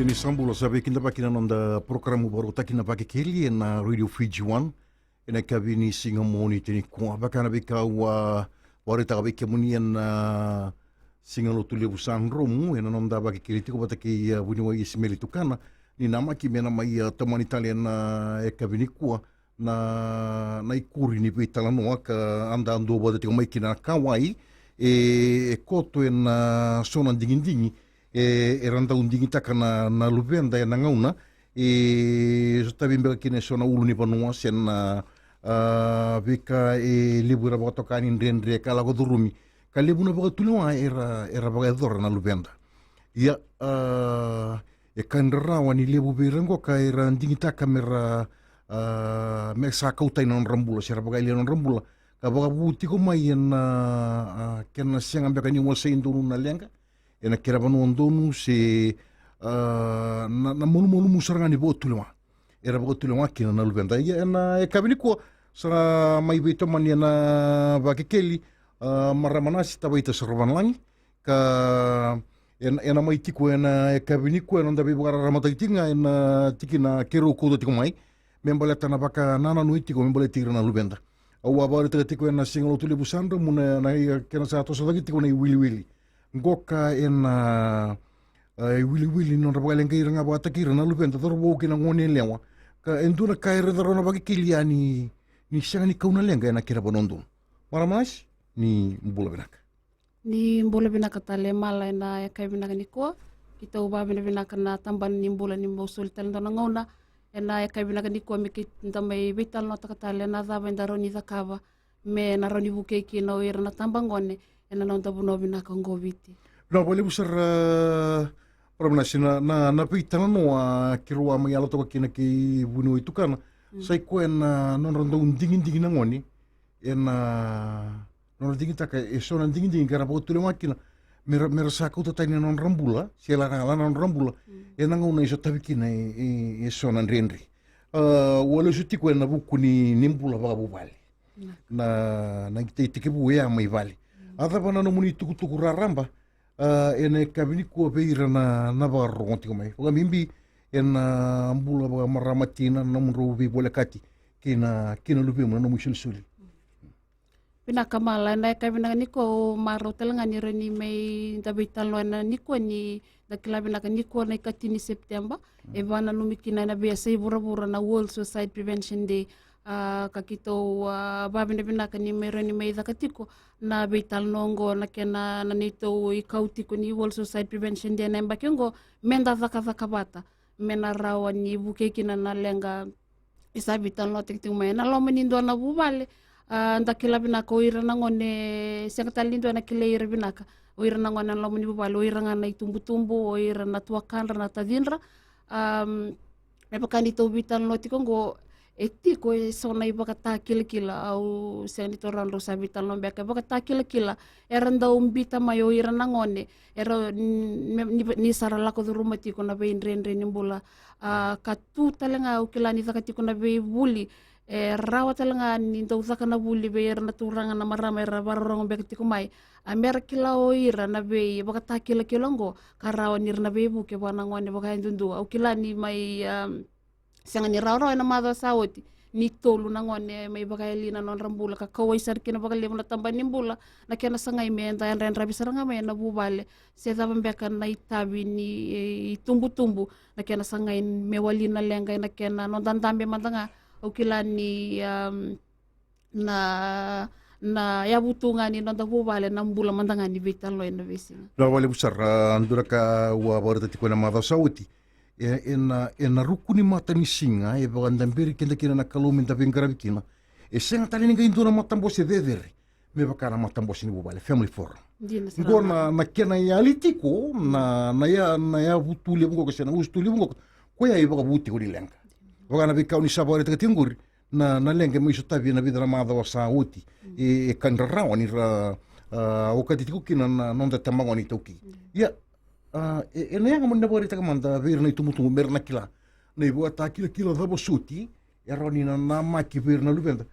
Ni sambulo sabe kinda pakina nonda programu baru takina pakikeli na Radio Fiji One ina kabini singa moni tini kwa bakana bika wa warita kabike muni na singa lo tuli busan romu ina nonda pakikeli tiko bataki buni wa ismeli tukana ni nama kimena mai teman Italian na kabini kwa na ikuri ni pitala noa ka anda ando bada tiko mai kina kawai koto na sona dingindingi randa undingi taka na luvenda na ngauna so tabimbeka kine sona ulu ni panua sen vika libura baka tokani ndendre kala ko durumi kalibuna baka tulwa era baka dora na luvenda ya kandra wani lebu birango ka era ndingi taka mera mesa kautai non rambula sera baka ile non rambula ka baka buti ko mai na kena sianga beka ni wasa induru na lenga ena kera banu ondonu se na monu musaranga ni botulwa era botulwa kina na luvenda ya na kabini ko sa mai beto mania na bakekeli maramanasi tabaita servan langi ka ena mai tiko ena kabini ko ena ndabe bagara ramatatinga ena tikina kero ko tiko mai membaleta na baka nana no tiko membaleta na luvenda au abare tiko ena singolo tuli busandro muna na kena sa to sa tiko na wili ngoka ena wili non rabale ngai ranga bata kira na lupenta tor bo kina ngone lewa ka enduna kaire daro na bagi kiliani ni sanga ni kauna lenga ena kira bonondo maramas ni mbola benaka ni mbola benaka tale mala ena kai benaka ni ko kita uba benaka na tamban ni mbola ni mosul tal na ngona ena kai benaka ni ko mi ndamai vital no takatale na dava ndaro ni zakava me na roni buke ki no era na tambangone ena non tabu no bina kongo viti no bole busar problema sina na pitana no kirua mai ala to kina ki bunu itukana sai ko ena non rondo undingi na ngoni ena non dingi taka eso non dingi kara bo tule makina mera sako to tani non rambula siela ngala non rambula ena ngona iso tabikina eso non renri wala suti ko ena buku ni nimbula ba bubali na tiki bu ya mai vale ada bana no muni tuku raramba ene kabini ko beira na barro tiko mai o mimbi ena ambula ba maramatina no muro bi bolekati kina lupi mo no mushil suli pina kamala na kabina niko maro telanga ni reni mai dabital wana niko ni dakila bina niko na katini September e bana no mikina na bia sai bura na World Suicide Prevention Day kakito babina binaka ni mereni mai zakatiko na beital nongo na kena na nito ikautiko ni World Suicide Prevention Day na mbakengo menda zaka bata mena rawa ni bukeki na lenga isa beital no tikting mai na loma nindo na bubale ndakila binaka oira na ngone sengtal nindo na kileira binaka oira na ngone loma ni bubale oira na itumbu oira na tuakanra na tadinra epakani to beital no tikongo etiko sona ibaka takila au seni toran rosa vital no beka baka takila eranda umbita mayo irana ngone era ni sarala ko rumati ko na be renre ni bula katu talenga ukilani zakati ko na be buli rawa talenga ni ndo zakana buli be erna turanga na marama era barong beka tiko mai amer kila o ira na be baka takila kilongo karawa nirna be buke bana ngone baka ndundu au kilani mai sanga ni rauro na mada sawoti ni tolu na ngone mai bakaili na non rambula ka kawai sarkina bakali na tamba ni mbula na kena sanga imenda yan ren rabi saranga mai na bubale se taba mbeka na itabi ni tumbu na kena sanga in mewali na lenga na kena non dandambe mandanga ukilani na ya butunga ni non bubale na mbula mandanga ni vital lo ina visi la wale busar andura ka wa borda tiko na mada sawoti ena rukuni mata ni singa e bagandambiri kenda kina na kalumi nda bengarabikina senga tali ninga induna matambose dedere me bakara matambose ni bubale family forum ngona na kena ya litiko na ya butuli bungo ko sena ustuli bungo ko ya ibaga buti ko lenga bagana bikau ni sabore te tinguri na lenga mo iso tabi na bidra mada wasa uti kandrara ni ra o katitiko kina na nonda tamangoni toki ya ena yang manda bori taka manda ver na tumu mer na kila na ibu ata kila dabo suti eroni na nama ki ver na luvenda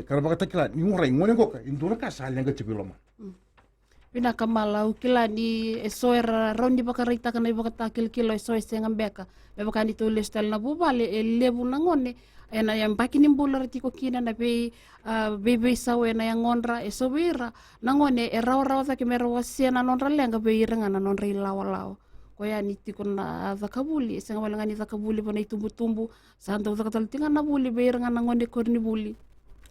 karaba kata kila ni murai ngone goka indura ka sal nga tipiloma Pinakamala ukilani esoera rondi bakarita kana ibakatakilkilo eso esengambeka bebakani tulis tel na bubale elebu nangone ena yang bakini bular tiko kina na be bebe sawe na yang onra esobira nangone rawa ta kemera wasia na nonra lenga be irenga na nonra ilawa koya ni tiko na zakabuli esengabala ngani zakabuli bana itumbu santa zakatal tinga na buli be irenga nangone korni buli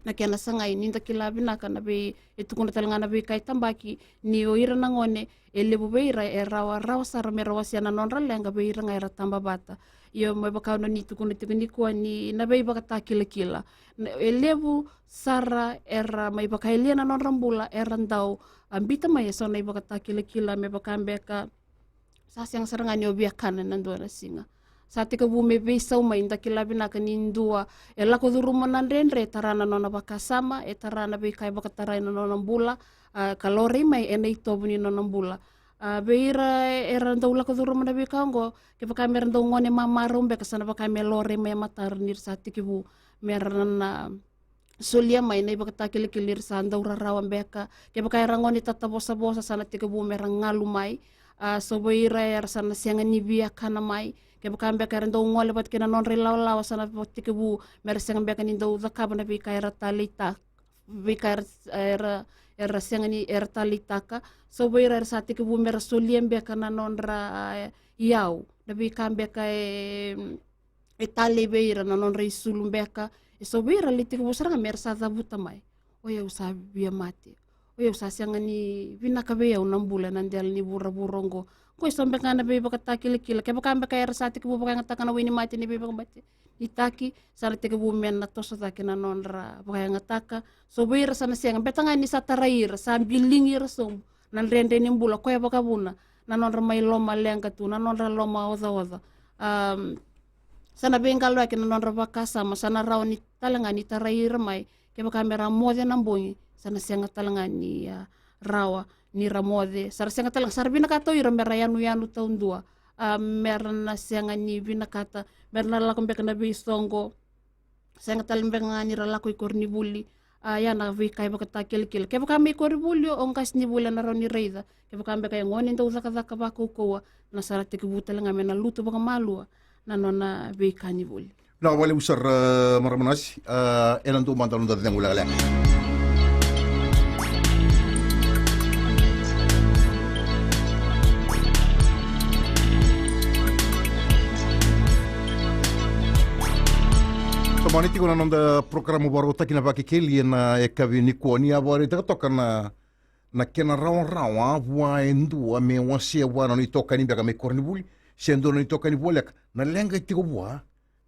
na kena sangai ninda kilabi na kana be itukuna talanga na be kai tambaki ni oira nangone lebu beira rawa sara mera wasia na nonra lenga be irenga era tamba bata yo mo baka no ni tukuna tikuni ko ni na be baka takila lebu sara era mai baka eliana non rambula era ndau ambita mai so na baka takila me baka ambeka sasyang sarangani obiakana nandora singa sa tika bume be sau mai nda kilabi na kanindua lako duruma nandrendre tarana nona bakasama tarana be kai baka tarana nona bula kalori mai ena itobuni nona bula beira era ndau lako duruma na be kango ke baka mer ndau ngone mamarum be kasana baka melore mai matar nir sa tikibu merana solia mai nei baka takilir sa ndau rarawan beka ke baka rangoni tatabosa sana tikibu merang ngalu mai so beira era sana sianga nibia kana mai ke baka beka ndau ngole bat kena non relaw sana tikibu mer sianga beka ni ndau zakabana be kai ratalita be kai era siangani era talitaka so beira era sa tikibu mer solia beka na nonra iau nabi kambeka tali beira na non reisulum beka so beira litik busara mer sa zabuta mai oya usa bia mati oya usa siangani vinaka be ya unambula nandel ni burongo ko so beka na be baka takilkila ke baka beka era sa tikibu baka ngata kana wini mati ni be baka mati itaki sara tikibu men na toso takina nonra baka ngataka so beira sana siang betanga ni sa tarair sa bilingir som nan rende ni mbula ko ya baka buna na nonra mai loma lenga tu na nonra loma oza sana bengalo ke na nonra baka sama sana rauni talanga ni tarair mai ke baka mera mode na mbongi sana sianga talanga ni rawa ni ramode sara sianga talang sara binakato ira mera yanu taun dua merna sianga ni binakata merna lakom beka na bisongo sianga talimbenga ni ralako ikorni buli yana vi kai baka takilkil ke baka mi koribulio ongkas ni bulan na ni reida ke baka beka ngoni ndo zaka baka ko na sara tikibuta langa mena lutu baka malua na nona vi kani buli na wale usar maramanas elan tu mantalon da ngula la maniti ko na nonda programa baru taki na baki keli na ekavi ni kuani abore ta toka na kena rawa wa endu me wasia wa no ni toka ni baka me kornibuli sendo ni toka ni bolek na lenga tiko wa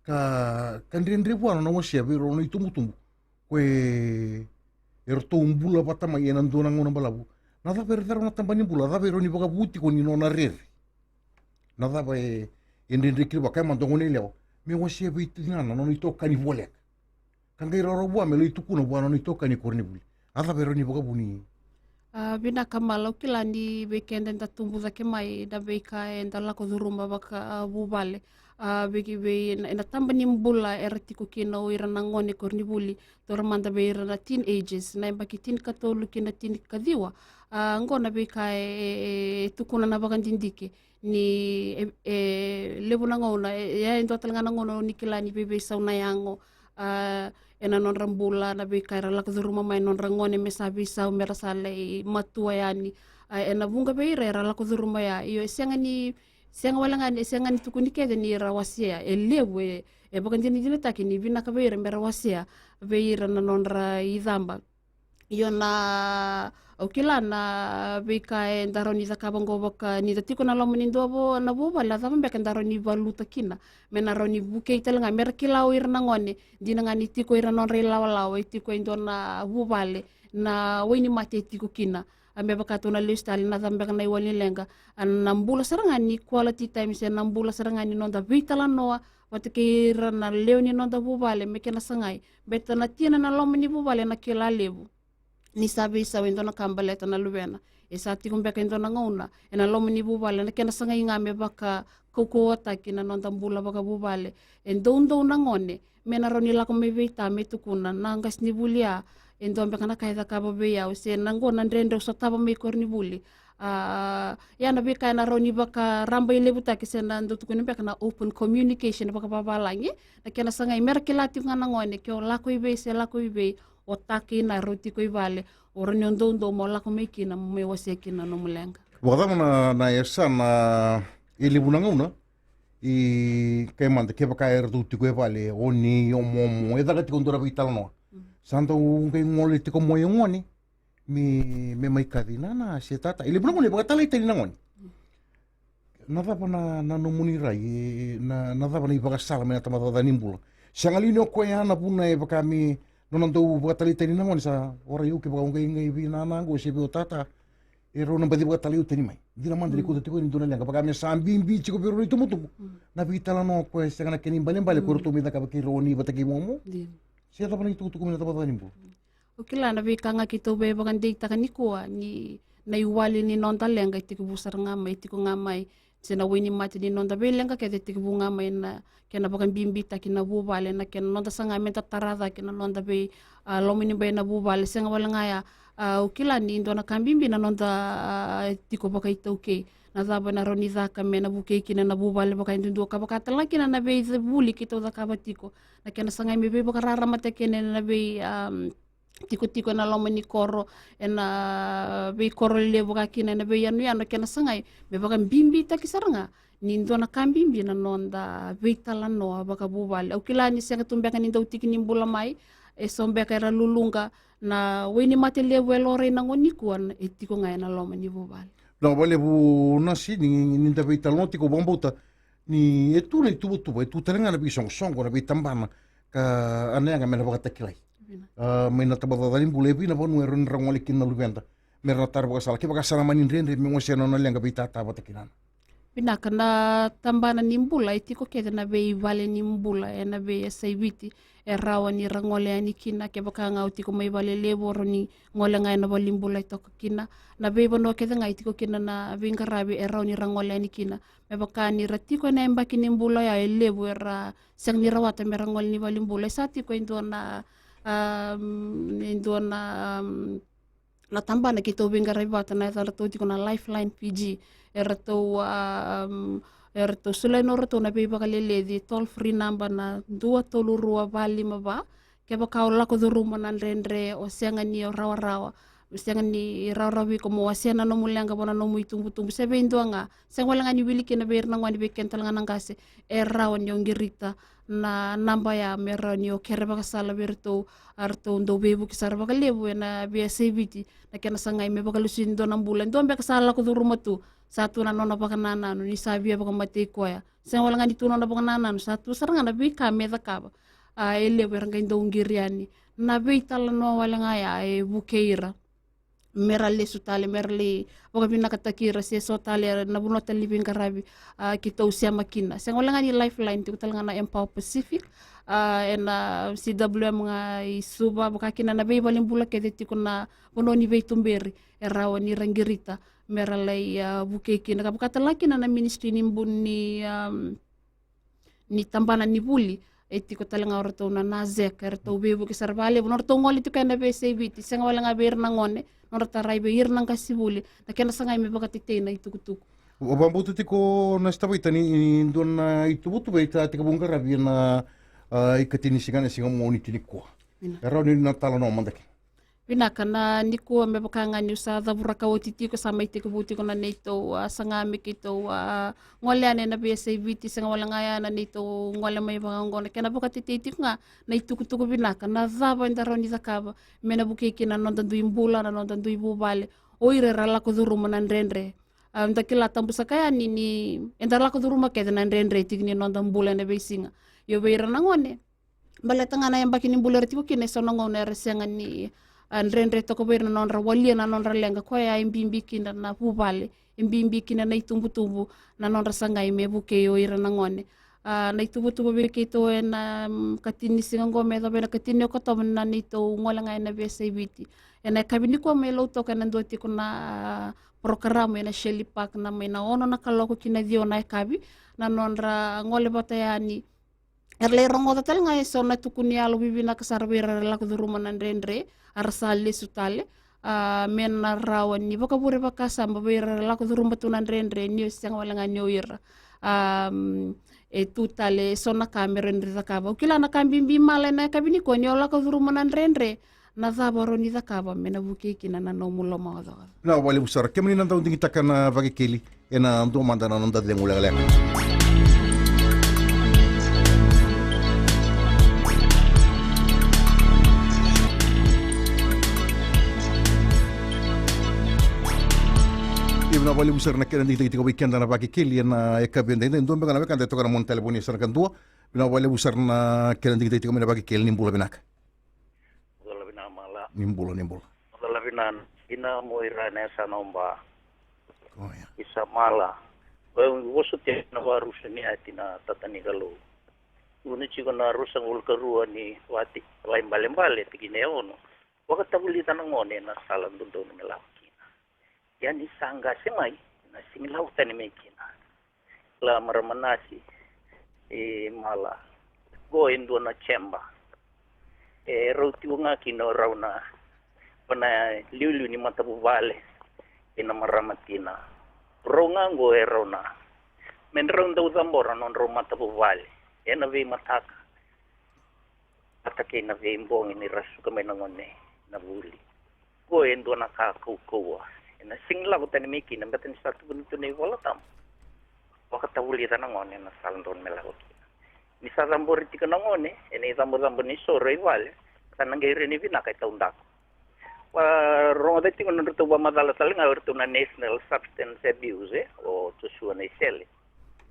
ka ndendri wa no wasia biro no tumbu kwe erto umbula pata mai na ndona ngona balabu na da perdere na tambani bula da biro ni baka buti ko ni no na rer na da ba ndendri kri baka mandongo ni leo me wasia vitina no ni toka ni bolek kangai roro bua me lo tukuna bua no ni toka ni kornibuli ada bero ni boka buni bina kamala ukilani weekend enda tumbu zake mai da beka enda lako durumba baka bubale beki be ena tamba ni mbula ertiko kina o ira nangone kornibuli tormanda be ira na teenagers na baki tin katolu kina tin kadiwa ngona beka tukuna na baka ndindike ni lebu na ngona ya endo talanga ngono ni kilani bebe sauna yango ena non rambula na be kaira la kuzuruma mai non rangone me sabi sau merasale matua yani ena bunga be ira la kuzuruma ya iyo sianga walanga sianga ni tukuni kede ni rawasia lebu bakan jini taki ni bina ka be ira merawasia be ira na non ra idamba iyo na okila na beka ndaroni zakabango baka ni datiko na lomoni ndobo na boba la zama beka ndaroni valuta kina mena roni buke itelanga merkila o irna ngone dina ngani tiko ira non rela wala tiko indona bubale na wini mate tiko kina ambe baka tuna listali na zamba kana iwali lenga anambula sarangani quality time se nambula sarangani nonda vitala noa watike ira na leoni nonda bubale mekena sangai beta na tina na lomoni bubale na kila lebu ni sabi sa wendo na kambaleta na luwena sa ti kumbeka endo na ngona ena lomo ni bubale na kena sanga ingame baka koko ataki na nonda mbula baka bubale endo na ngone mena roni la ko me vita me tukuna na ngas ni bulia endo ambeka na kaida kaba be yao se nango nandrendre so taba me korni buli ya na be kana roni baka ramba ile butaki se na ndo tukuni beka na open communication baka babalangi na kena sanga merkelati ngana ngone kyo lako ibe se lako ibe o taki na roti ko ibale oroni ndo mo lako me kina me wase kina no mulenga wakadama na esa na ili bunanga i kay manda ke baka erdu tiko ibale oni o momo e daga tiko ndora vitala no santo ngai ngole tiko moyo ngoni me mai kadina na se tata ili bunanga baka tala itali ngoni nada pana na no munirai na nada pana ibaka sala me tamata da nimbula sangali no ko yana puna e baka mi no ndo baka tali itali ngoni sa ora yu ke baka ngai vina na ngo se be tata ero na badi baka tali utani mai dina mandri ko tiko ndona lenga baka me sambi chiko pero ito mutu na vitala no ko se kana keni bale ko to me da ka roni bata ki momo se ta pana itu ko me ta bata nimbu okila na vikanga kito be baka ndikta kanikuwa ni na iwali ni nonta lenga tiko busar ngamai tiko ngamai sena wini mati ni nonta be lenga ke tiko bunga mai na kena baka bimbita kina bubale na kena nonta sanga menta tarada kena nonta be lomini be na bubale senga wala ngaya ukila ni ndona kambimbi na nonta tiko baka itoke na zaba na roni zaka me na buke kina na bubale baka indundu ka baka tala kina na be buli kito zaka batiko na kena sanga me be baka rara mate kena na be tiko na lomini koro na be koro le baka kina na be yanu kena sanga me baka bimbi takisaranga ni ndona kambimbi na nonda be tala no baka bubale ukila ni senga tumbeka ni ndo tiki ni mbula mai sombeka era lulunga na weni mate lewe lore na ngoni kuan etiko ngai na loma ni bubal no vale bu nasi ni nda be talon tiko bombuta ni etu ni tu etu terenga na bi song na bi tambana ka ananga me na baka takilai me na tabada dali bulebi na bonu eron rangoli kin na lubenda me na tar baka sala ke baka sala manin rendre me ngose no lenga bi tata bata kinan bina kana tambana ni mbula etiko ke na be vale ni mbula na be saibiti rawa ni rangole ani kina ke baka ngauti ko mai vale leboro ni ngole ngai na balimbula to kina na be bono ke ngai tiko kina na bingarabi rawa ni rangole ani kina me baka ni ratiko na emba kini mbula ya lebu era sang ni rawata me rangole ni balimbula sati ko indona na tambana kito bingarabi bata na to tiko na lifeline PG erato sulaino rato na be baka leledi toll free number na 232 ba ke baka lako do ruma na rendre o senga ni rawa senga ni rawi ko mo wasena no mulanga bona no muitumbu sebe indonga senga langa ni wiliki na be na ngwani be kental ngana ngase rawa ni ngirita na namba ya mera ni o kere baka sala berto arto ndo bebu kisar baka lebu na be sebiti na kena sangai me baka lusin do na bulan do be kasala ko do ruma tu satu na nona baka nana no ni sabia baka mate koya sen wala ngani tuno na baka nana no satu saranga na be ka me da ka ele beranga ndo ngiriani na be tala no wala ngaya bukeira merale sutale merle baka bina katakira se sotale na bunota living karabi kita usia makina sen wala ngani lifeline tu tala ngana Empower Pacific na CWM nga isuba baka kina na be balimbula ke tiko na bononi be tumberi rawa ni rangirita meralai buke kina kapakata laki na ministry ni tambana ni buli etiko talanga orto na nazek erto bebu ke sarbale bonorto ngoli to kana be sebiti senga wala nga ber nangone norta rai be ir nang kasibuli na kena sangai me baka titena itukutuku o bambutu tiko na stabita ni ndona itubutu be ta tika bungara bi na ikatini sigana singa mo ni tiniko era ni na tala no mandake pinakana niku me bakanga ni sa buraka otiti ko sama ite ko buti ko na neto sanga me kito ngole ane na BSABT sanga wala ngaya na neto ngole may mga ngone kana buka titi nga na itukutuko pinakana zaba indaro ni zakaba me na bukiki na nondan du imbula na nondan du ibubale oire rala ko duru manan rendre ndakila tambusa kaya ni endara ko duru makete na rendre tigni nondan bula na besinga yo beira na ngone baletanga na yamba kini buler tiko kine sono ngone resenga ni rendre toko beira non ra walia na non ra lenga ko ya imbimbi kinda na bubale imbimbi kinda na itumbu na non ra sanga ime buke yo ira na ngone na itumbu be kito na katini singa ngome do bena katini ko to na nito ngola ngai na BSABT ena kabini ko me lo to kana ndo tiko na programa na Shelley Park na me na ono na kaloko kina dio na kabi na non ra ngole bata yani Erle rongo tatal nga sona tukuni alo bibina kasarbira la kuduruma nandrendre arsale sutale men na rawan ni baka bure baka samba bira la kuduruma tunandrendre ni sang wala nga nyoira e tutale sona kamera ndri kaba kila na kambimbi mala na kabini ko ni la kuduruma nandrendre na zabaro ni zakaba mena buki kina na no mulo ma da na wale usar kemni nanda undingi takana vage keli ena ndo mandana nanda de ngula lek na wale usar na kena dito ito weekend na vage keli ena ekabende ndo mbanga na bekanda to kana mon telefoni sar kan dua na wale usar na kena dito ito na vage keli nimbula binak nimbula Lavinan ina moira nessa nomba oh ya isa mala wosu te na warusa ni atina tatani galo uni chigo na rusa ulkarua ni wati lain balembale tigine ono wakata bulita na ngone na salam dunto ni melakina yani sanga semai na singlau tani mekina la maramanasi mala go indo na chemba roti unga kino rauna pana liulu ni matapu vale ina maramatina ronga ngo erona men ronda uzambora non ro matapu vale ena ve mataka atake na ve mbongi ni rasu kame na ngone na vuli go endo na ka kuwa ena singla ko tani miki na betan satu buntu ne volatam wakata vuli na ngone na salndon melago ni sazambori tika na ngone ene zambo ni sore vale tanangere ni vina kai taundak ronga dati ko nandito ba madala talinga urto na National Substance Abuse o tusua na isele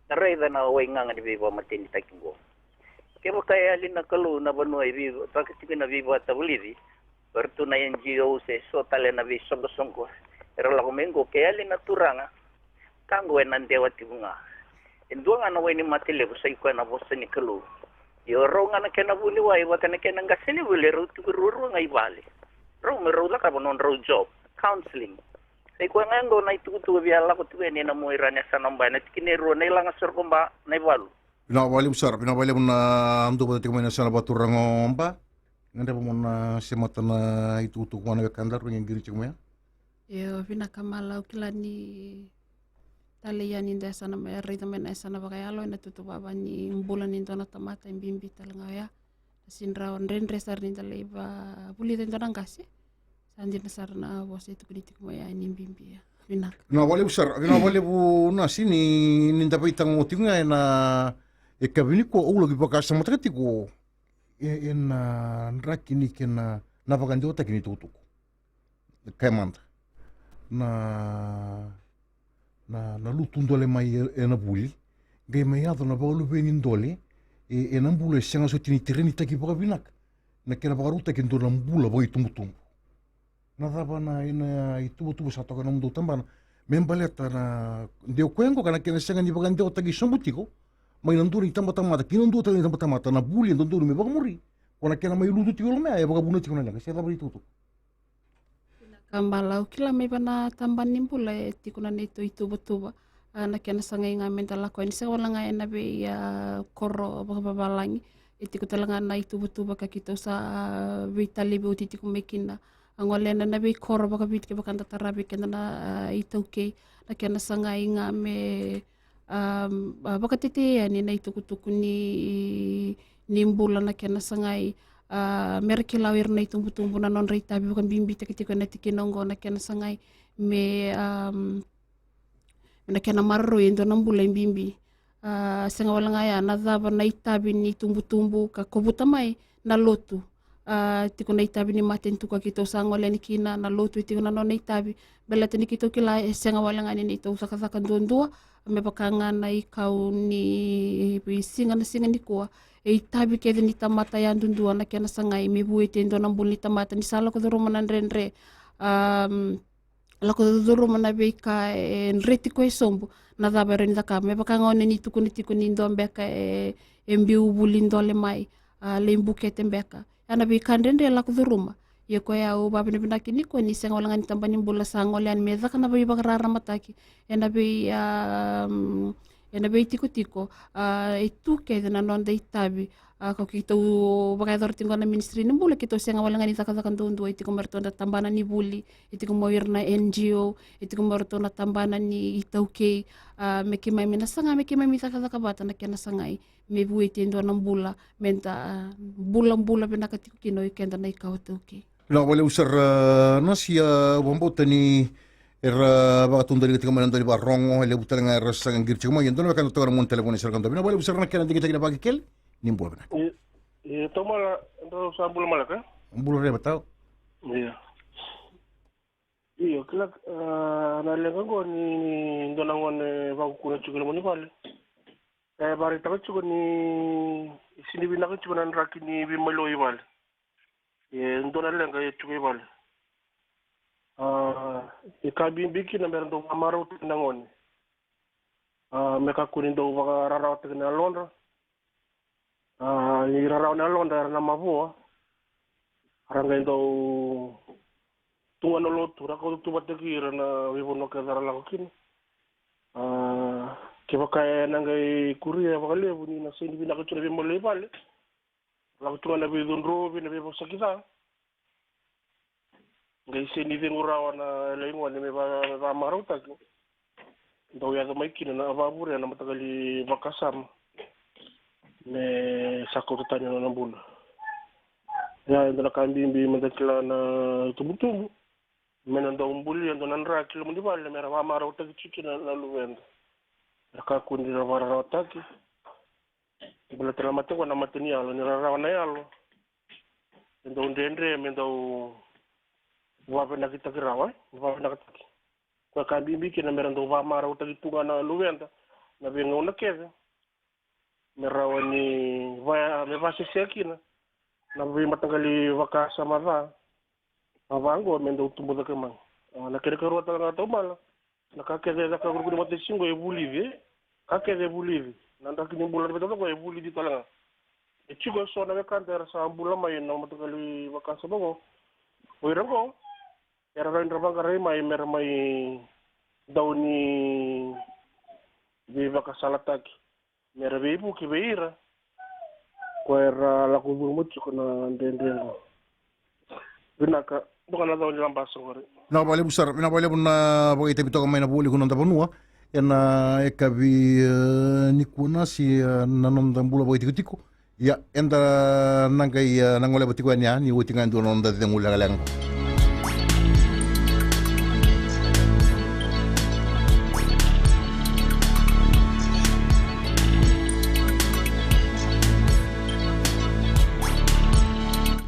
tareida na wenga nga ni viva matini takingo kemo kaya alina kalu na banua vivo takiti na vivo atabulidi urto na NGO se so tale na vi songo era la komengo kaya alina turanga kango enandewa tibunga enduanga na weni matile ko sai ko na bosa ni kalu yo ronga na kena buni wai wa kana kena ngasini bule rutu ruru ngai vale ro me ro la ka bonon ro job counseling sai ko ngango na itu tu bia la ko tu ni na moira ne sanamba na tikine ro ne la ngasor komba na valu na wale usar na wale na ando ba tikmo na sana baturangomba ngande mo na semata na itu tu ko na kandar ngin giri chumya yo vina kamala ukilani tale yani nda sana me rita men sana bakayalo na tutu baba ni mbulan ni tona tamata imbimbi talanga ya sinra onren resar ni tale ba buli den tona ngasi sanjina sarna wase tu kritik mo ya ni imbimbi ya vina na wale usar na wale bu na sini ninda baitang motinga na ekabini ko ulo gi baka sama tretiko en rakini kena na bagandi ota kini tutu kaimanta na lutu ndole mai na buli gai mai ado na baulu beni ndole na mbula senga so tini tereni taki baka binak na kena baka ruta kendo na mbula boi tumbutumbu na daba na ina itubutubu sato kana mdu tambana membaleta na ndeo kwengo kana kena senga ni baka ndeo taki sombutiko mai nanduri tambatamata kino ndo tani tambatamata na buli ndonduru me baka muri kona kena mai lutu tiko mea ya baka bunati kona langa sia daba itutu kambalau kila may bana tamban nimpula tikuna nito ituba na kena sangay nga mentala ko ni sa wala nga na be koro babalangi itiko talanga na ituba ka kito sa vitali be utiti ko mekina ang wala na be koro baka bit ke baka tarabi kena na itoke na kena sangay nga me baka titi yani na itukutuku ni nimbula na kena sangay merkelawir na itumbu-tumbu na non rita bukan bimbi tikitiko na tikinongo na kena sangay me na kena marro yendo nang bulay bimbi sanga wala nga ya nadaba na itabi ni tumbu-tumbu ka kobutamay na lotu tiko na itabi ni maten tuka kito sanga wala ni kina na lotu tiko na non na itabi bela tini kito kila sanga wala nga ni ito sakasaka dua me bakanga na ikaw ni singa ni kuwa itabi kede ni tamata yan dundua na kena sangay me buete ndo nang buli tamata ni sala ko duro manan renre la ko duro manabe ka nreti ko sombo na daba ren da ka me bakanga ni tuku ni tiko ni ndo mbeka embi ubuli ndole mai le mbukete mbeka ana be kandende la ko duro ma ye ko ya o babi ni kini ko ni senga wala ngani tambani bula sangol yan me zakana be bagrara mataki ena be ena be tiko itu ke na nonda itabi kau kita bagai tinggal na ministry ni bula kita siang awal ngani taka tundu itu mertona tambana ni buli itu moir na NGO itu mertona tambana ni itauke meki mai mina sanga meki mai mita taka bata na kena sangai me buiti ndo na bula menta bula bena katiko kino ikenda na ikau tauke na wale usar nasi bombota ni baka tunda li tika manando li barongo le butala nga rasa ngir chuma yendo na kan to mon telefone sar kan na wale usar na kena dingi bagi kel ni mbola bena to mala ndo sambul mala ka mbola re batao iya iyo kila na lenga go ni ndo na ngone ba ku na chugelo moni pale bari ta chugo ni sini bina ka chugo na raki ni bi malo ibal ndo na lenga chugo ibal ikabimbi na meron daw amaraw tinangon mekakunin daw baka raraw na Londra iraraw na Londra na mabuo arangay daw tungan ulo tura ko tubat kira na wibono ka darala ko kin kiba kaya nangay Korea baka lebu ni na sindi binakachura bi mo lebal la tungan na bi dunro bi na bi sakita ngai seni vengurawa na lengwa ni me ba maruta ndo ya mai kina na babure na matagali bakasam me sako tanya na bula ya ndo na kambimbi madakila na tumutumu mena ndo umbuli ndo na ndra kilo mundi bale mera ba maruta kichina na luwenda aka kundi na barata ki bula tela matengwa na mateni alo ni rarawa na yalo ndo ndendre me ndo wape na kita kirawa wape na kita kwa kambimbi kina merando wa mara utakitunga na luwenda na benga una keza merawa ni vaya me vase sekina na vi matangali wakasa mava mavango mendo tumbo da kemang na kere kero tanga to mala na kakeze da ka gurgu mate singo e bulivi kakeze bulivi na ndakini mbula beto ko e bulivi talanga e chigo so na kantera sa mbula mai na matangali wakasa bogo oirango era rendra bangare mai mer mai dauni viva kasalataki mer vipu ki beira ko era la kubur mucho na ndendengo binaka bukan dauni lambaso ngore na wale busar na wale buna boy te bitoka mai na buli kuno ndabanua ena ekabi ni kuna si nanon dambula boy tikutiko ya enda nangai nangole batiko nya ni utinga ndo nonda de ngula galango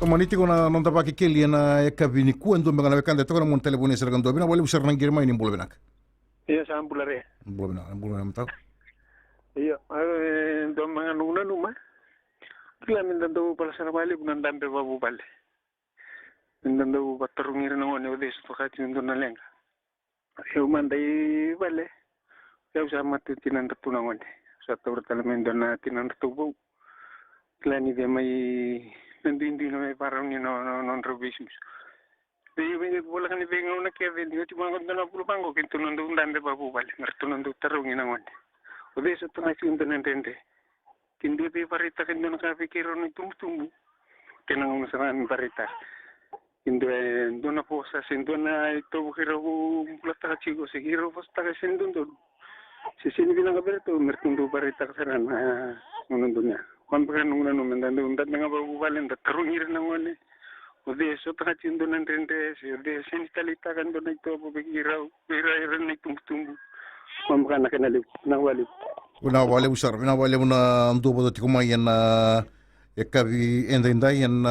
maniti kona nonta baki keli na ekabini ku ndo mbanga bekanda to kona mon telefoni sera gando bina wale usar nangir mai ni mbolo benak iya sa mbulare mbolo benak mtaw iya ndo manga nuna numa kila min ndo pala sara bali bunan dambe babu balle min ndo batarungir na ngone ode sto khati ndo na lenga eu mandai balle eu sa matu tinan tuna ngone sa to bertala min ndo na tinan tubu kila ni de mai hindi na may parang non robismus. Di ba wala kan ibingaw na Kevin, di ba mangon na pulpango kinto nando ndambe babubal, marto nando tarong inangon. Ode sa tunay sinto nentende. Kindo di parita kindo na kapikiro ni tumtumbu. Kinang masaran parita. Kindo do na po sa sindo na ito bukiro plata chigo sigiro posta ka sindo do. Si sinibilang kaberto mertundo parita kasaran ngono niya. Kung nung mendando undat nga babubalen da tarungir na ngone ode so ta chindo nan rende si ode sinitalita kan do nito bubigiraw bira ni tumtumbu kung na kanali na wali una wale usar una wale una ndo bodo tikumai na ekabi enda yan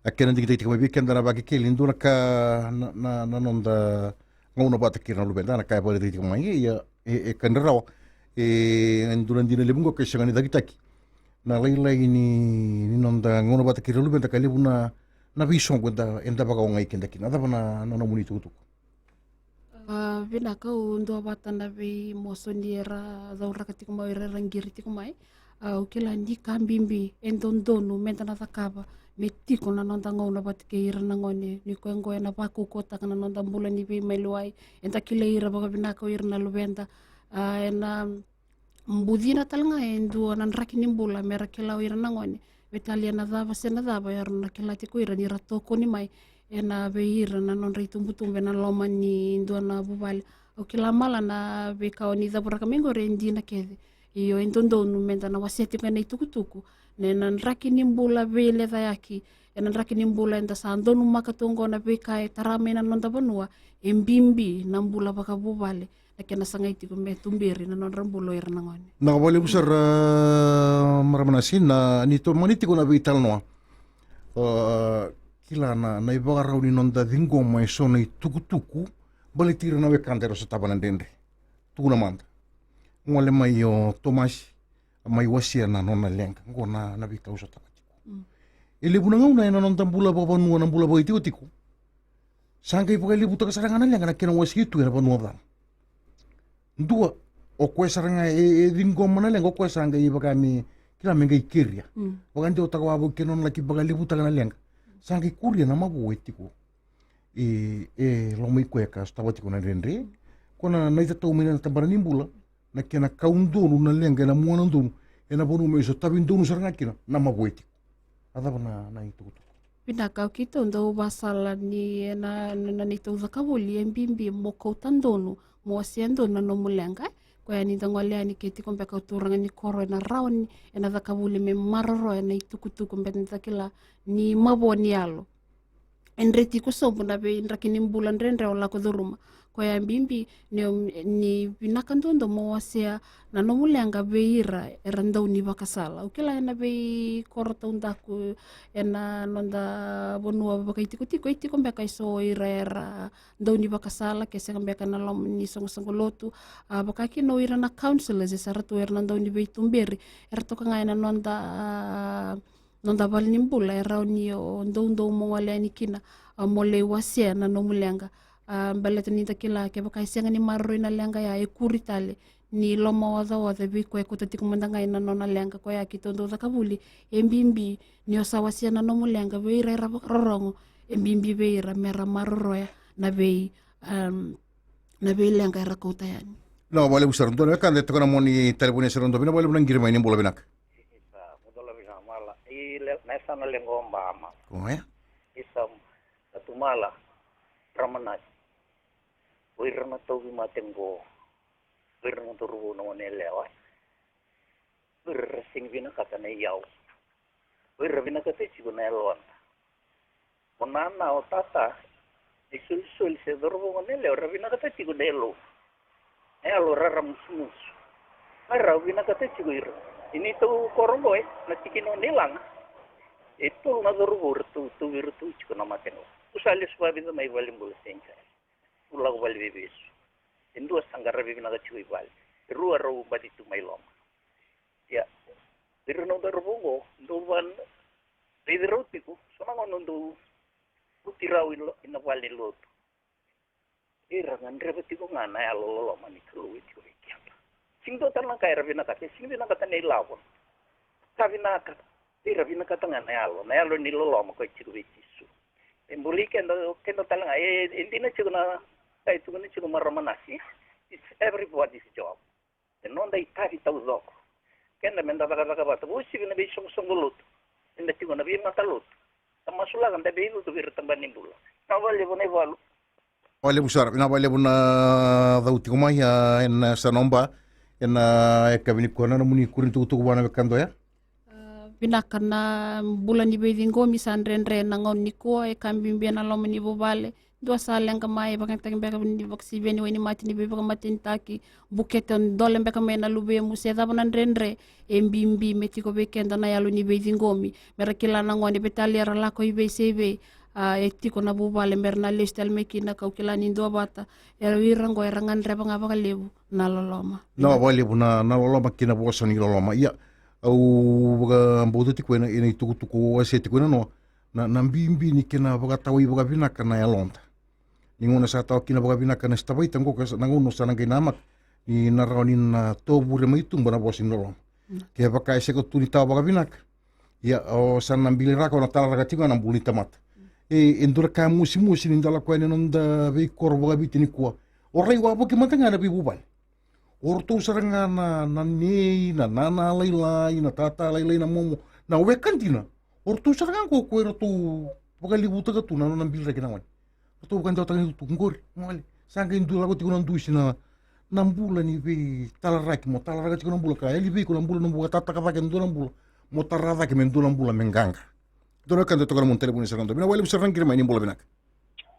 akena digite tikumai kenda na baki keli ndo ka na nonda ngono bata kirna lubenda na kai bodo tikumai ya kandraw nduran dina lebungo keshangani dagitaki na lailai ni nonda ngono bata kiralu benta kali buna na visong kwenda enda baka ngai kenda kina da bana no muni tutu vina ka ndo bata na vi mosoniera zaura katiko mai rangiri tiko mai ukila ndi kambimbi endondonu menta na takaba metiko na nonda ngono bata ke ira na ngone ni ko ngo na paku kota kana nonda mbula ni vi mai luai enta kile ira baka vina ka ira na lubenda ena mbudhina talanga endu nan rakini mbula mera kila ira nangone betalia na dava sena dava ya na kila tiko ira ni ratoko ni mai ena beira na non ritumbutumbe na loma ni ndu na bubali o kila mala na be kaoni da buraka mengo rendi na kede iyo entondo nu menta na waseti kana itukutuku ne nan rakini mbula bele da yaki ena rakini mbula enda sando nu makatongo na be kai tarame na non tabanua embimbi na mbula baka bubali na kena sanga itiku me tumbiri na non rambulo ira nangone Nakabali busar maramanasin na nito maniti ko na vital noa. Kila na ibagaraw ni nonda dingo mai so na tukutuku balitira na wekandero sa tabanan dende. Tuku na manda. Ngole mai o Tomas mai wasia na nona lenga ngo na bikaw sa tabatiku. Ile bunanga una na nonda bula baba nuwa na bula boitiku tiku. Sanga ipagali buta kasarangan na lenga na kena wasitu na banua dan. Dua o kwesaranga dingo mana lenga o kwesanga ibagami kila menga ikiria. Bagandi o tagawabo kenon laki bagali buta kana lenga. Sanga ikuria na mago etiku. Lo mai kweka stavatiku na rendre. Kona na ita tau mina tambara nimbula na kena kaundonu na lenga na muana ndonu ena bonu me so tabindonu saranga kina na mago etiku. Adaba na itu. Pinakau kita ndo basala ni na nito zakavuli embimbi moko tandonu mo siendo na no mulenga ko yani tangwale ani keti kombe ka turanga ni koro na rauni ena zakavuli me maroro ena itukutuku mbenta kila ni maboni yalo enreti ko sombo na be ndrakini mbulan rendre ola ko duruma ko ya mbimbi ni pinakandondo mo sia na no mulenga beira eranda uni bakasala ukila ena be korota undaku ena nonda bonua bakaitiko itiko mbeka iso ira ndoni bakasala kese mbeka na lom ni songolotu bakaki no ira na counselors esaratu erna ndoni be tumberi erto kanga ena nonda bal nimbula era ni ndo mo wale ni kina mole wasia na no mulenga baleta ni takila ke baka isenga ni marro ina lenga ya ekuritale ni loma waza bi ko ekota tikumandanga ina nona lenga ko ya kitondo zakabuli embimbi ni osawasia na no mulenga beira rorongo embimbi beira mera marroya na bei lenga era kota yani No, vale busar ndo na kande tokana moni telefoni serondo bina vale bunan girma ini bola binak. Isa mudola bisa mala nesa na lengomba ama Ko ya? isa atumala ramanat wirna togi matengo wirna turu no ne lewa sing vina kata ne yau vina kata chigo ne lon onana o tata isul se dorbo ne lewa vina kata chigo ne lo elo raram mus ara vina kata chigo ini tu korbo na tikino nilang itu na dorbo tu chigo na matengo usali suabi na mai valim bol senja ulag bal bibis indu sangar bibi na chigo bal ruwa ro bati tu mai lom ya dirno dorbo ndo van ridrotiku sonangon ndo utirau ina vali lot irangan rebetiku ngana ya lo mani kelu itu kiapa singdo tanang kai rabina kate singdo na kata nei lawon kavina kata rabina kata ngana ya lo ni lo ma ko chiku bisu embuli kendo talang intina chiku na kai tu ni chiku maramanasi it's everybody's job and non dai tari tau zoko kenda menda baka bata usi bina bi songgolut inda chiku na bi matalut tamasula kan tabi itu bir tambani bula nawali bone walu Vale busar na vale buna dauti ko mai en sanomba en kabini ko na muni kurin tu bana bekando ya. Pinakana bulan di bedingo misan renre nangon niko kambimbi na lomo ni bobale dua saleng kamay bakang taging beka ni baksi beni weni mati ni beka matin taki buketon dole beka mena lube museda banan renre embimbi metiko bekenda na yalu ni bedingo mi merakila nangon ni betalia ralako ibe sebe etiko na bobale merna listel mekina kaukilani ndo bata era wirango erangan reba ngaba kalebu na loloma. No vale buna na loloma kina bosa ni loloma iya au baga mbodo tiko ina tuku aseti ko no na mbimbi ni kina baga tawi baga binaka na yalonta ninguna sa tao kina baga binaka na stabai tango ka nanguno sa nang ginamak ni naraonin na tobu re maitung bana bosin loloma ke baga ese ko tuni tao baga binaka ya o san nambili rako na tala raga tigo na buli tamat endura ka musi ni ndala ko ene nonda be korbo baga bitini ko o rei wa boki matanga na bibubal Orto saranga na nei, na nana lailai, na tata lailai na momo. Na wekan tina. Orto saranga ko roto pagalibuta ka tu na nambil lagi naman. Orto bukan jauh tangan tu ngor. Ngale. Sangka indu lagu tiku nandu sina nambula ni be talaraki mo talaraki tiku nambula ka. Eli be ko nambula nambuka tata ka vaken tu nambula. Mo tarada ke mendu nambula menganga. Itu nak kan tu kalau mun telefon sarang tu. Bina wali sarang kira main bola benak.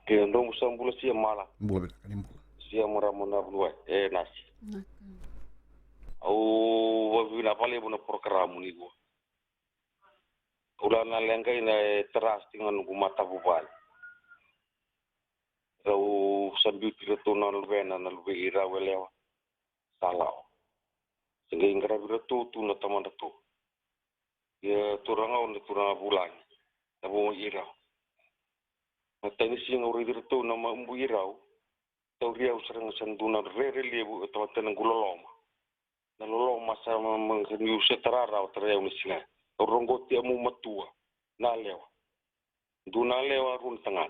Ke ndo musambula sia mala. Bola benak, ni bola. Sia muramuna blue nasi. Au wabila pale buna programa ni go. Ulana lenga ina teras tingan mata bubal. Rau sambil pireto na lubena na lube ira welewa. Salau. Sehingga ingkara pireto tu na taman tu. Ya turangau na turanga bulan. Nabo ira. Matani singa uri pireto na maumbu irau. Tau riau sarang sanduna rere lebu atau tanang guloloma. Nalolong masa mengkeniu seterara o tereu nisina. Orongoti amu matua. Nalewa. Du nalewa run tangan.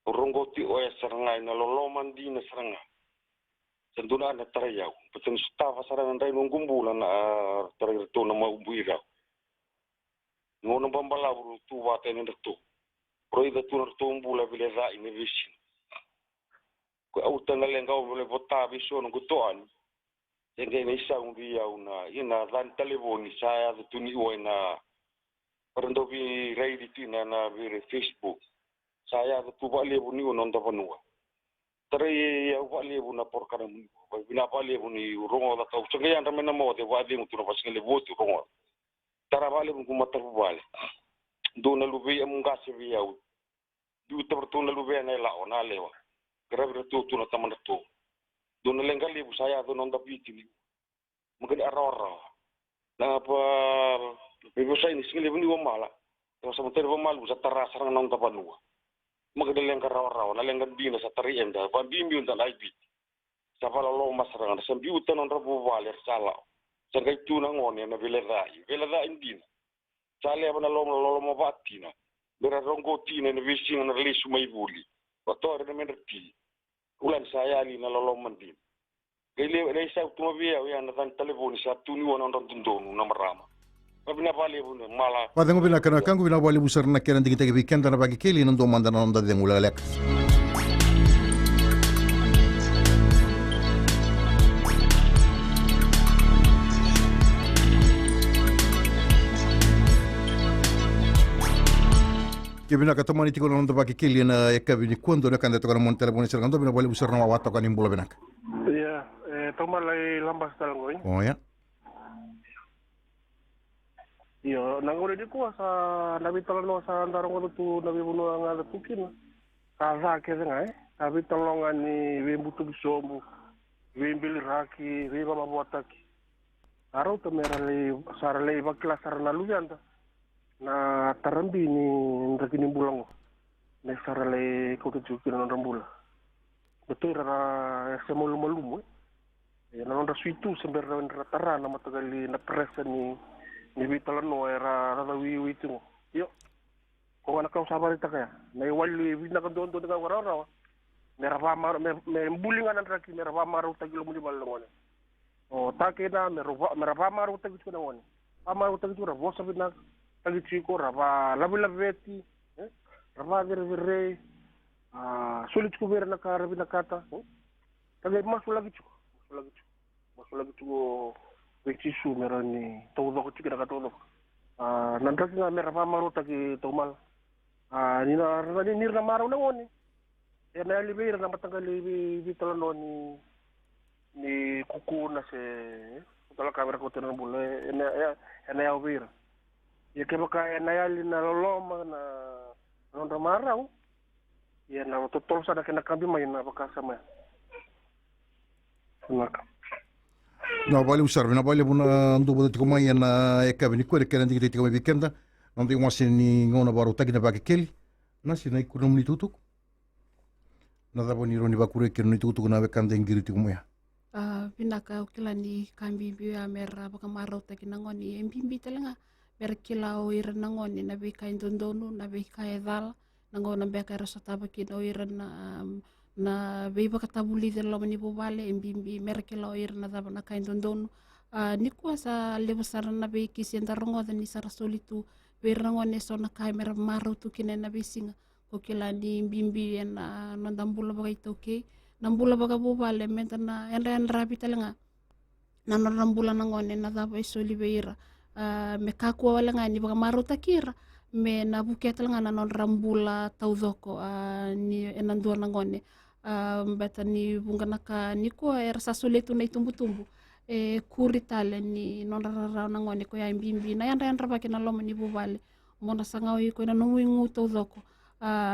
Orongoti oya serangai nalolong mandi na serangai. Senduna na tereu. Betul staff sarangan rai nunggumbula na tereu tu nama umbuirau. Ngono bambala uru tu wate ni tu. Proida tu na tu umbula bile ra ini visin. Ko auta na lengau bile bota viso nunggutoan. Sehingga ini saung dia una ina dan telefoni saya tu ni na perendovi rai di na vire Facebook saya tu balik ni nonton panua teri ya balik na perkara ni bina balik ni rongo da tau sengaja anda mena mo de balik tu na pasal lebot rongo tara balik ku mata balik do na lubi amunga se via du tu na lubi na la ona lewa grave tu na taman tu doon lenggal ibu saya doon nonton video mungkin aror na apa ibu saya ini sekali ini wamala kalau sementara wamalu saya terasa orang nonton panua mungkin lenggal aror na lenggal dina saya teri enda pambimbi untuk lagi siapa lalu masalah sambil utan nonton buvaler salah sebagai itu nangon na velerai indina salah apa lalu mau batina beraronggotina na vising na lisu mai buli waktu ada mengerti ulan saya ni na lolong mendin. Kaya saya tu mabia yang natan telefon saya tu ni orang orang tundonu nama rama. Mabina balik pun malah. Pada ngobina kana kanggo bina wali busar na kira kita weekend na bagi keli nando manda na nanda deng ulalek. Kibina katamani tiko na bagi keli na ekabini kuando na kanda tokana mon telefon sarang do bina wali busar na wato kan imbola benak. Iya, tomalai lambas talangoi. Oh ya. Iyo, nangore di ko sa nabi talano sa andarong ko tu nabi buno ang tukin. Kaza ke ngai, nabi talongan ni wimbutu bisomu. Wimbil raki, riba mabuataki. Araw to merale sarale bakla sarana luyanda. Na tarambi ni ndakini bulang. Ne sarale ko tu kina rambula. Betul rara semulu-mulu. Ya nanda suitu semberna ratara na matagali na presa ni bitalano era rada wiwi itu. Yo. Ko ana kau sabar ita kaya. Na wali na kan don dengan warara. Mera pamar me bulingan an raki mera pamar utagilo muli balongone. O takena mera pamar utagilo ngone. Pamar utagilo ra bosa bina tagi chiko ra ba labi-labeti. Ra ver sulit ko ver na karabi na kata. Tagay masuk lagi cuko. Masuk lagi cuko bekisu merani todo ko chika ka todo. Nanti nga mera pamaro tagi tomal. Nirna maraw na ngoni. Ya na libera na matagali bitalo ni kuku na se tala kamera ko tenan bule ena ya ubir. Ya ke baka ena ya na loloma na nonda maraw. Ya na totol sa na kinakabi may na baka sama. Sunaka. Na bali usar na bali buna ndo bodo tiko mai na ekabini ko re kerandi tiko mai weekenda. Nanti masih ngona baru tagi na bagi keli. Nasi na ikunom ni tutuk. Nada boni roni bakure kero ni tutuk na wekanda ingiri tiko moya. Pinaka ukilani kambi biya mera baka maraw tagi nangoni embimbi talenga ber kilao ira nangoni nabi kain dondonu nabi kaedal nangona beka rasa tabaki no ira na na vei vakatavuli de lo mani vale mbimbi merke lo ir na dava na kain dondonu ni kuwa sa levo sara na vei kisi enda rongo da ni sara solitu vei rongo ne so na kai mera maru tu kine na vei singa ko kila ni mbimbi na nondambula baga itoke nambula baga vale menta na en rabi talenga na nondambula na ngone na dava isoli veira me kakua wala nga ni baga maru takira me na buketa nga na nondambula taudoko ni enandua na ngone beta ni bungana ka ni ko sa soletu na itumbu-tumbu kuri tale ni nonrararau na ngone ko ya mbimbi na yan raba kina loma ni buvale mona sangau ko na nungu to doko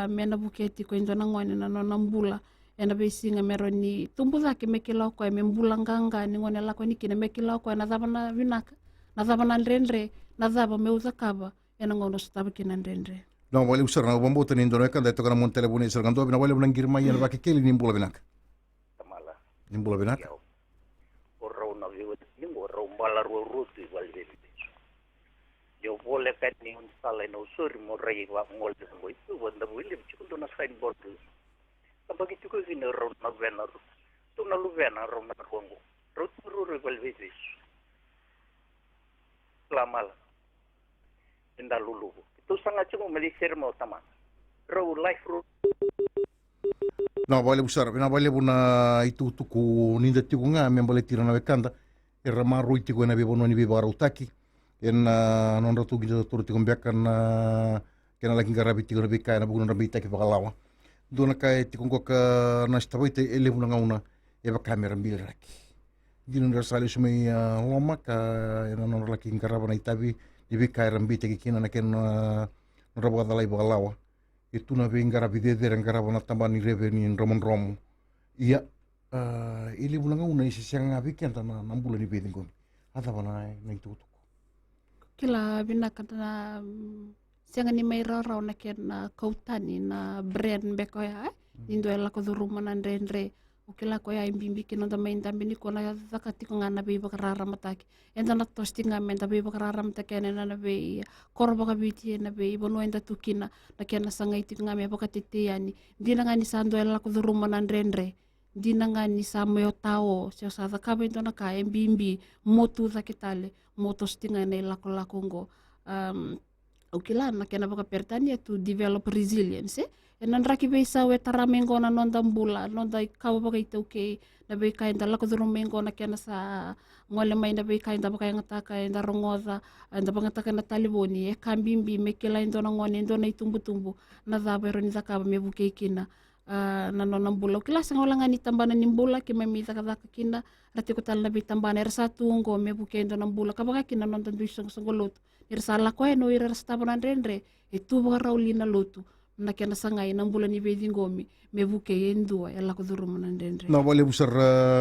me na buketi ko indo na ngone na nonambula ena besinga mero ni tumbu zake mekila ko me mbula nganga ni ngone la ko ni kina mekila ko na daba na vinaka na daba na ndrendre na daba me uzakaba ena ngono staba kina ndrendre no wale usar na bombo tani ndo kan dato kana mon telefone sar kan do bina wale bulan girma yan baki keli nimbula binak tamala nimbula binak orau na viu ni orau bala rutu wale yo vole kat ni un sala no sur mo rai wa ngol de mo itu wanda wile chikundo na sign board tabagi tuko vina ro na vena tu na lu vena ro na kongo ro wale lamal inda lulu tu sangat cuma melisir mau taman ro life ro no wale usar bina wale buna itu tuku ninda tiku nga me wale tira na bekanda era maru itiku na bebono ni bebara utaki en non ratu gitu turu tiku bekan kena lagi garabi tiku na bekai na bugun rabi taki bakalawa dona kai tiku ko ka nastaboite ele buna ngauna e ba kamera mbil raki dino rasali sumai loma ka ena non laki garaba na itabi di bekai rambi taki kina na ken rabu dalai bakalawa itu na venga rapidez era garaba na tambani reveni en romon ia ili bulanga una isi siang weekend na nambula ni beding kon ata bana na itu kila bina kana siang ni mai rara na ken na kautani na brand beko ya indo ela ko rumah na ndendre ukila ko ya imbimbi kino da main tambi ni kona zakati ko ngana be bakarara mataki enda na tosti ngamen da be bakarara mataki na na be korba ka biti na be bono enda tukina na kena sanga iti ngame bakatete yani dina ngani sando ela ko rumah na ndendre dina ngani sa moyo tao sia sa ka be na ka imbimbi motu zakitale moto stinga na ela ko la kongo ukila na kena baka pertani to develop resilience enan raki be sa we taramengo na nonda mbula nonda kawa baka itauke na be kain da lako durumengo na kena sa ngole mai na be kain da baka ngataka enda rongoza enda baka ngataka na taliboni e kambimbi mekela indo na ngone indo na itumbu na zabero ni zakaba me buke kina na nona mbula ukila sa ngola ngani tambana ni mbula ke memi zakaka kina rati ko tal na be tambana er satu ngo me buke indo na mbula ka baka kina nonda duisong songolot irsala ko no irasta bonan rendre itu baka raulina lotu na kena sangai na mbula ni bedi ngomi me buke yendua ela ko duru manandendre na wale busar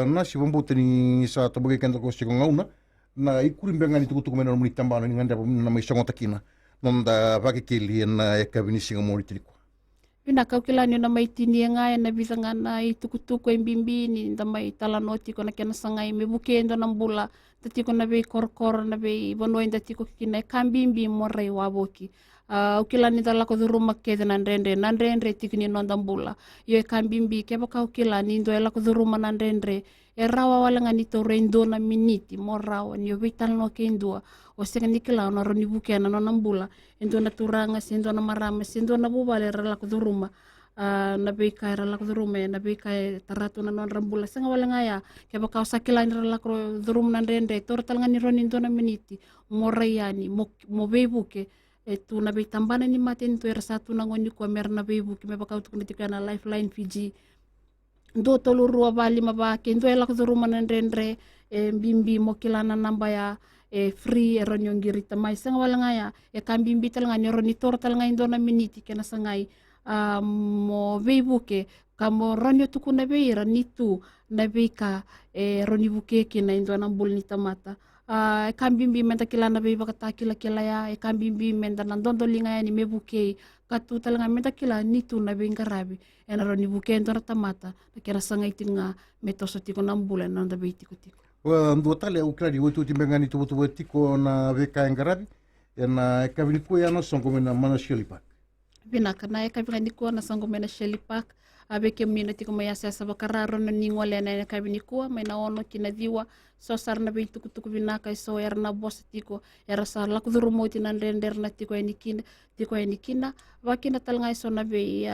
na si bombote ni sa tabagai kanda ko si ngauna na ikurim bengani tuku mena muni tambana ni nganda na mai songota kina nonda baki kili na ekabini singa mori tiliko pina kau kilani na mai tini nga na bisanga na itukutuku embimbi ni nda mai talanoti ko na kena sangai me buke endo na mbula tati ko na be korkor na be bono enda tiko kina kambimbi morai waboki ukilani dala ko duruma kede nandrendre tikini nonda mbula yo e kambimbi ke baka ukilani ndo ela ko duruma nandrendre e rawa wala ngani to rendo na miniti morawa ni vital no kendua o senga nikila na roni bukena no nambula endo na turanga sendo na marama sendo na bubale rala ko duruma na be kai rala ko duruma na be kai taratu na non rambula senga wala ngaya ke baka usakilani rala ko duruma nandrendre tortal ngani roni ndo na miniti morayani mo bebuke tu na be tambana ni maten tu era satu na ngoni ko mer na be buki me baka utuk nitika na lifeline Fiji do tolu rua bali maba kendo ela ko ruma nandendre bimbi mo kilana namba ya free ronyo ngiri tamai sanga wala ngaya kambimbi tal ngani roni tortal ngai do na miniti kena sangai mo be buke kamo ronyo tuku na be ira nitu na be ka roni buke kina indo na bul ni tamata kambimbi menta kilana be baka takila ya kambimbi menta nandondo linga ya ni mebuke katu talanga menta kila nitu na be ngarabi ena roni buke ento na tamata na kera sanga itinga metoso tiko na mbula na nda be tiko wa ndo tale ukradi wotu timbengani tu tiko na veka ngarabi ena kabini ko ya no songo mena mana shelipak bina kana kabini ko na songo mena shelipak ave ke mina tiko mai asa bakararo na ningo le na ka binikua mai na ono kina diwa so sarna be tuku binaka so era na boss tiko era sa la kuduru mo tina render na tiko enikina wakina talngai so na be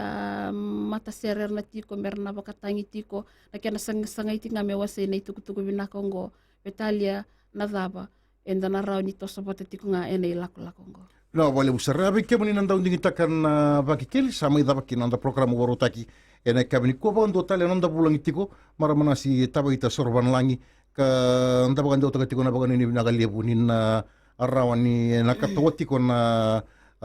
mata serer na tiko merna bakatangi tiko na kena sangai tinga me wase na tuku binaka ngo betalia na daba enda na rauni to so bota tiko nga ene lako ngo. No, vale usara be ke mani nanda undingi takan vakikeli sama idava ki nanda programa warotaki ena kabini ko ba ndo tale nanda bulangi tiko mara manasi taba ita sorban langi ka nda bagan do tiko na bagan ni naga lebu ni na arawani na katoti ko na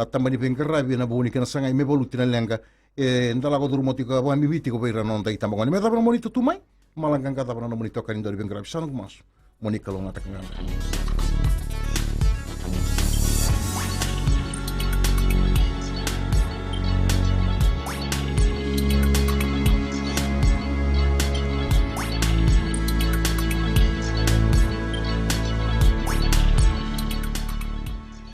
tambani pengkarabi na buni kana sanga me voluti na lenga nda la goduru moti ko ba mi viti ko beira non dai tambani me dava monito tumai malangang kata bana monito kan ndo pengkarabi sanuk mas monika lo ngata kan